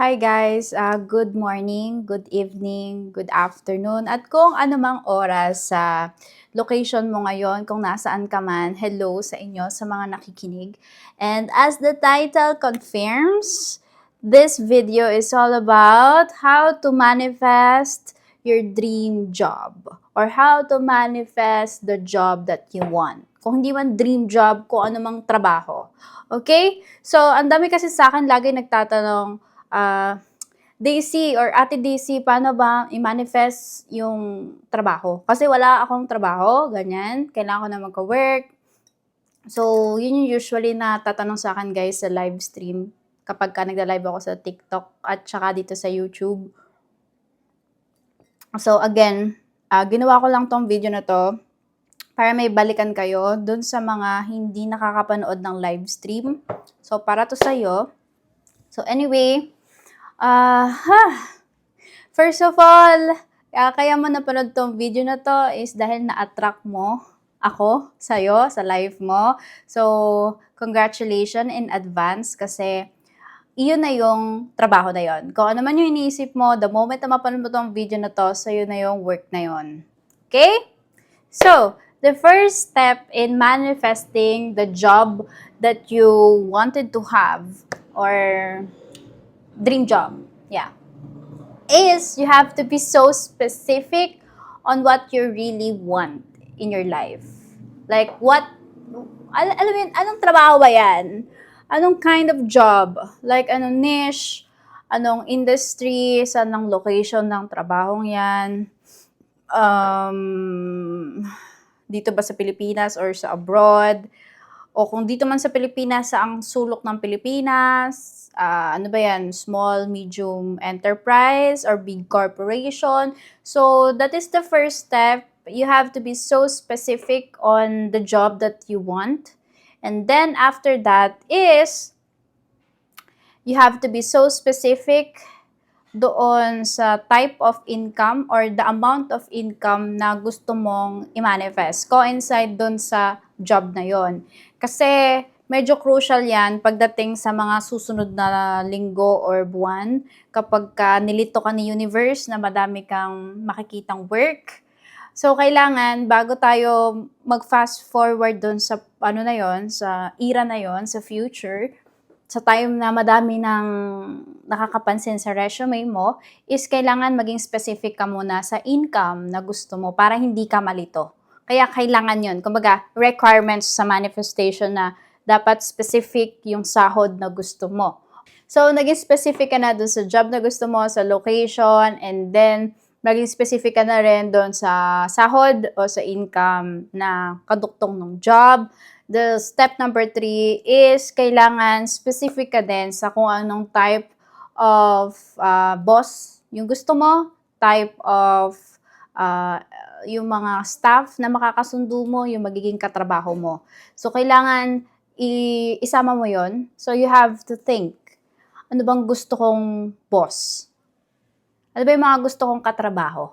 Hi guys, good morning, good evening, good afternoon, at kung anumang oras sa location mo ngayon, kung nasaan ka man, hello sa inyo, sa mga nakikinig. And as the title confirms, this video is all about how to manifest your dream job or how to manifest the job that you want. Kung hindi man dream job, kung anumang trabaho. Okay? So, ang dami kasi sa akin lagi nagtatanong, Daisy or Ate Daisy, paano ba i-manifest yung trabaho? Kasi wala akong trabaho, ganyan. Kailangan ko na magka-work. So, yun yung usually na tatanong sa akin guys sa live stream kapag ka nagda-live ako sa TikTok at saka dito sa YouTube. So, again, ginawa ko lang tong video na to para may balikan kayo dun sa mga hindi nakakapanood ng live stream. So, para to sa'yo. So, anyway, first of all, kaya mo napanood tong video na to is dahil na-attract mo ako sa'yo, sa live mo. So, congratulations in advance kasi iyon na yung trabaho na yon. Kung ano man yung iniisip mo, the moment na mapanood mo tong video na to, sa'yo na yung work na yon. Okay? So, the first step in manifesting the job that you wanted to have or dream job, is you have to be so specific on what you really want in your life. Like alam mo yun, anong trabaho ba yan? Anong kind of job? Like anong niche? Anong industry? Saan ang location ng trabahong yan? Dito ba sa Pilipinas or sa abroad? O kung dito man sa Pilipinas, sa ang sulok ng Pilipinas, ano ba yan, small, medium enterprise, or big corporation. So, that is the first step. You have to be so specific on the job that you want. And then, after that is, you have to be so specific doon sa type of income or the amount of income na gusto mong i-manifest. Coincide doon sa job na yon. Kasi medyo crucial yan pagdating sa mga susunod na linggo or buwan kapag nilito ka ni universe na madami kang makikitang work. So, kailangan, bago tayo mag-fast forward doon sa, na yon, sa era na yon, sa future, sa time na madami ng nakakapansin sa resume mo, is kailangan maging specific ka muna sa income na gusto mo para hindi ka malito. Kaya kailangan yun. Kumbaga, requirements sa manifestation na dapat specific yung sahod na gusto mo. So, naging specific ka na dun sa job na gusto mo, sa location, and then maging specific ka na rin doon sa sahod o sa income na kaduktong ng job. The step number 3 is kailangan specific ka din sa kung anong type of boss yung gusto mo, type of yung mga staff na makakasundo mo, yung magiging katrabaho mo. So, kailangan isama mo yon. So, you have to think, ano bang gusto kong boss? Ano ba yung mga gusto kong katrabaho?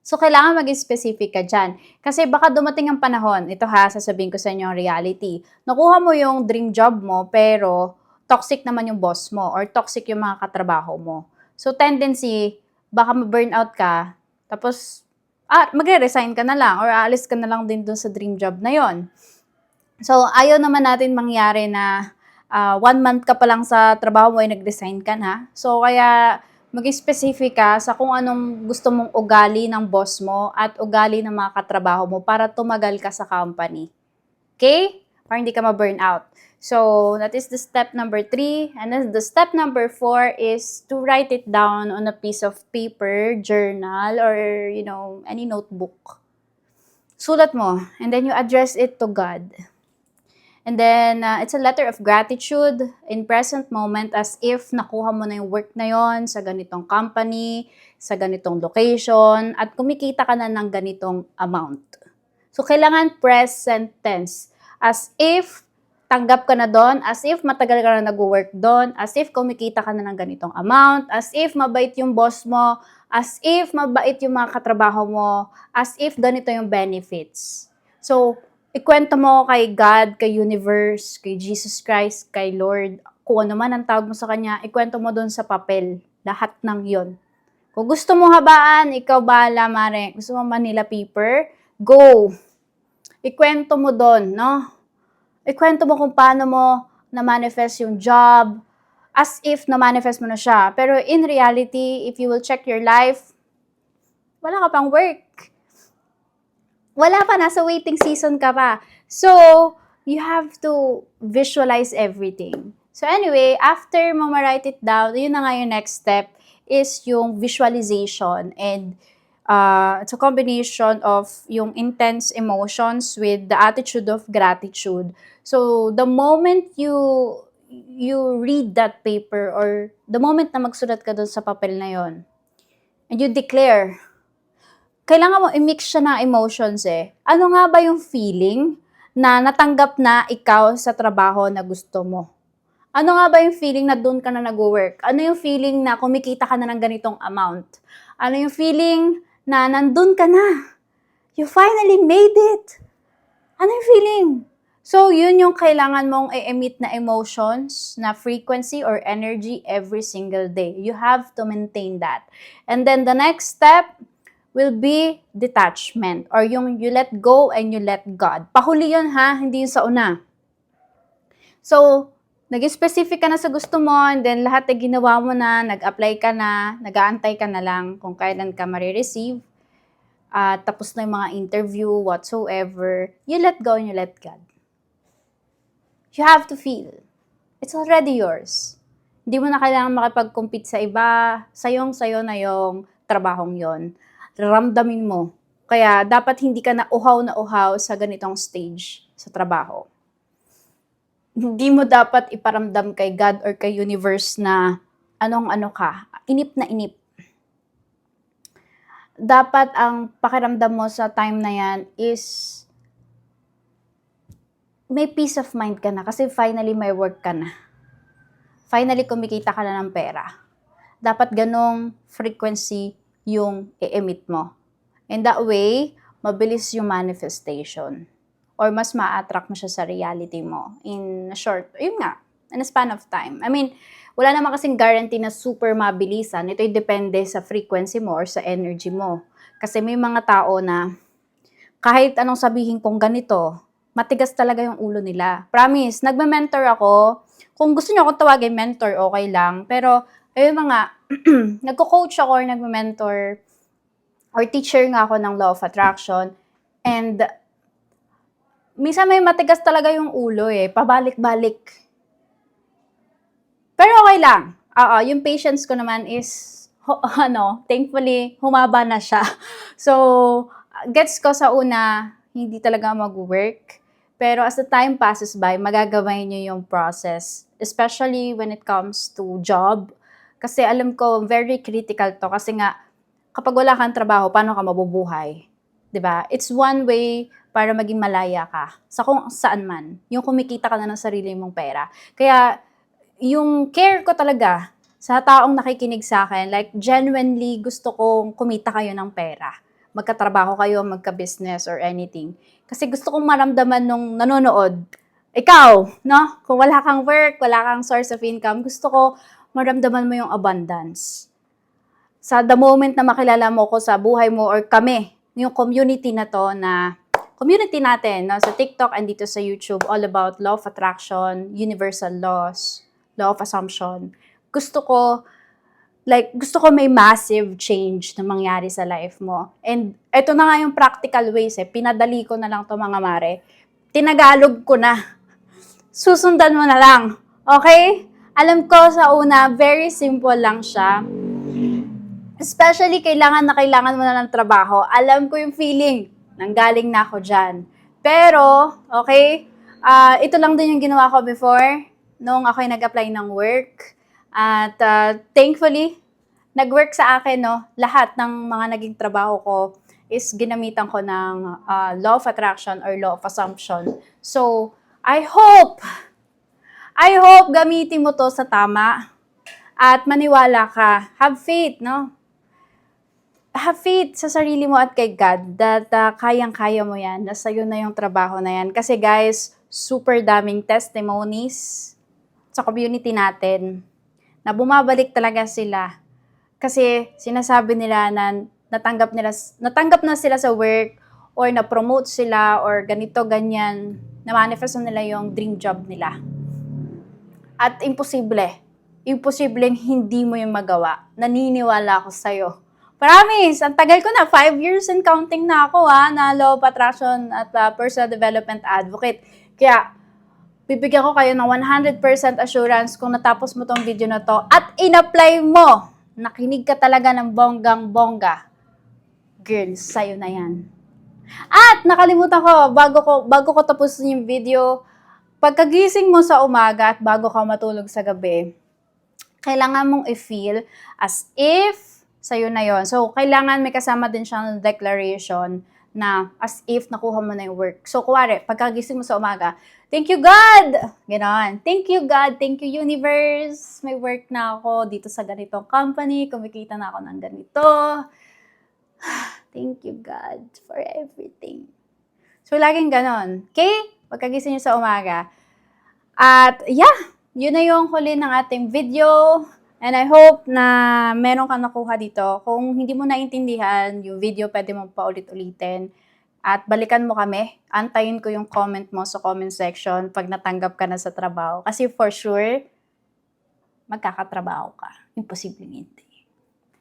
So, kailangan maging specific ka dyan. Kasi baka dumating ang panahon, ito sasabihin ko sa inyo ang reality. Nakuha mo yung dream job mo, pero toxic naman yung boss mo or toxic yung mga katrabaho mo. So, tendency, baka ma-burnout ka, tapos, magre-resign ka na lang or aalis ka na lang din dun sa dream job na yon. So, ayaw naman natin mangyari na 1 month ka pa lang sa trabaho mo ay nag-resign ka na. So, kaya maging specific ka sa kung anong gusto mong ugali ng boss mo at ugali ng mga katrabaho mo para tumagal ka sa company. Okay? Para hindi ka ma-burn out. So, that is the step number 3. And then the step number 4 is to write it down on a piece of paper, journal, or, any notebook. Sulat mo. And then you address it to God. And then, it's a letter of gratitude in present moment as if nakuha mo na yung work na yon sa ganitong company, sa ganitong location, at kumikita ka na ng ganitong amount. So, kailangan present tense. As if tanggap ka na doon, as if matagal ka na nag-work doon, as if kumikita ka na ng ganitong amount, as if mabait yung boss mo, as if mabait yung mga katrabaho mo, as if ganito yung benefits. So, ikwento mo kay God, kay universe, kay Jesus Christ, kay Lord, kung ano man ang tawag mo sa kanya, ikwento mo doon sa papel. Lahat ng yon. Kung gusto mo habaan, ikaw bahala, Mare. Gusto mo Manila paper? Go! Ikwento mo doon, no? Ikwento mo kung paano mo na-manifest yung job, as if na-manifest mo na siya. Pero in reality, if you will check your life, wala ka pang work. Wala pa, nasa waiting season ka pa. So, you have to visualize everything. So anyway, after mo ma-write it down, yun na nga yung next step is yung visualization. And it's a combination of yung intense emotions with the attitude of gratitude. So the moment you read that paper or the moment na magsulat ka doon sa papel na yon, and you declare, kailangan mo i-mix siya ng emotions eh. Ano nga ba yung feeling na natanggap na ikaw sa trabaho na gusto mo? Ano nga ba yung feeling na doon ka na nag-work? Ano yung feeling na kumikita ka na ng ganitong amount? Ano yung feeling na nandun ka na? You finally made it! Ano yung feeling? So, yun yung kailangan mong i-emit na emotions, na frequency or energy every single day. You have to maintain that. And then the next step will be detachment or yung you let go and you let God. Pahuli yun ha, hindi yun sa una. So, nag-specific ka na sa gusto mo and then lahat ay ginawa mo na, nag-apply ka na, nag-aantay ka na lang kung kailan ka marireceive. Tapos na yung mga interview, whatsoever. You let go and you let God. You have to feel. It's already yours. Hindi mo na kailangan makipag-compete sa iba. Sayong-sayo na yung trabahong yon. Ramdamin mo. Kaya dapat hindi ka na uhaw sa ganitong stage sa trabaho. Hindi mo dapat iparamdam kay God or kay universe na anong-ano ka. Inip na inip. Dapat ang pakiramdam mo sa time na yan is may peace of mind ka na kasi finally may work ka na. Finally kumikita ka na ng pera. Dapat ganong frequency yung i-emit mo. In that way, mabilis yung manifestation. Or mas ma-attract mo siya sa reality mo in a short, in a span of time. I mean, wala naman kasing guarantee na super mabilisan. Ito'y depende sa frequency mo or sa energy mo. Kasi may mga tao na kahit anong sabihin kong ganito, matigas talaga yung ulo nila. Promise, nagme-mentor ako. Kung gusto niyo akong tawagin mentor, okay lang. Pero, ayun mga, nagko-coach ako or nagme-mentor or teacher nga ako ng law of attraction. And, minsan may matigas talaga yung ulo eh. Pabalik-balik. Pero okay lang. Yung patience ko naman is, thankfully, humaba na siya. So, gets ko sa una, hindi talaga mag-work. Pero as the time passes by, magagawin niyo yung process. Especially when it comes to job. Kasi alam ko, very critical to. Kasi nga, kapag wala kang trabaho, paano ka mabubuhay? 'Di ba? It's one way para maging malaya ka sa kung saan man. Yung kumikita ka na ng sarili mong pera. Kaya, yung care ko talaga sa taong nakikinig sa akin, like genuinely gusto kong kumita kayo ng pera. Magkatrabaho kayo, magka-business or anything. Kasi gusto kong maramdaman nung nanonood. Ikaw, no? Kung wala kang work, wala kang source of income, gusto ko maramdaman mo yung abundance. Sa the moment na makilala mo ko sa buhay mo or kami, yung community na to na community natin, no? Sa TikTok and dito sa YouTube, all about law of attraction, universal laws, law of assumption. Gusto ko may massive change na mangyari sa life mo. And ito na nga yung practical ways pinadali ko na lang to mga mare. Tinagalog ko na. Susundan mo na lang. Okay? Alam ko sa una, very simple lang siya. Especially kailangan mo na ng trabaho. Alam ko yung feeling. Nanggaling na ako dyan. Pero, okay, ito lang din yung ginawa ko before nung ako'y nag-apply ng work. At thankfully, nag-work sa akin, no, lahat ng mga naging trabaho ko is ginamitan ko ng law of attraction or law of assumption. So, I hope gamitin mo to sa tama at maniwala ka. Have faith, no? Have faith sa sarili mo at kay God that kayang-kaya mo yan, na sa'yo na yung trabaho na yan. Kasi guys, super daming testimonies sa community natin na bumabalik talaga sila kasi sinasabi nila na natanggap na sila sa work or na-promote sila or ganito, ganyan, na-manifest na nila yung dream job nila. At imposibleng hindi mo yung magawa. Naniniwala ako sa'yo. Promise, ang tagal ko na, 5 years and counting na ako na Law of Attraction at Personal Development Advocate. Kaya, bibigyan ko kayo ng 100% assurance kung natapos mo tong video na to at in-apply mo, nakinig ka talaga ng bonggang-bongga. Girl, sa'yo na yan. At nakalimutan ko, bago ko tapusin yung video, pagkagising mo sa umaga at bago ka matulog sa gabi, kailangan mong i-feel as if sa'yo na yon. So, kailangan may kasama din siyang declaration na as if nakuha mo na yung work. So, kuwari, pagkagising mo sa umaga, thank you God! Ganon. Thank you God, thank you universe. May work na ako dito sa ganitong company, kumikita na ako ng ganito. Thank you God for everything. So, laging ganon. Okay? Pagkagising nyo sa umaga. At, yeah, yun na yung huli ng ating video. And I hope na meron kang nakuha dito. Kung hindi mo naintindihan yung video, pwede mo paulit-ulitin. At balikan mo kami. Antayin ko yung comment mo sa comment section pag natanggap ka na sa trabaho. Kasi for sure, magkakatrabaho ka. Imposibleng hindi.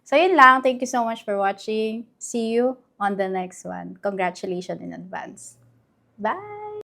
So yun lang. Thank you so much for watching. See you on the next one. Congratulations in advance. Bye!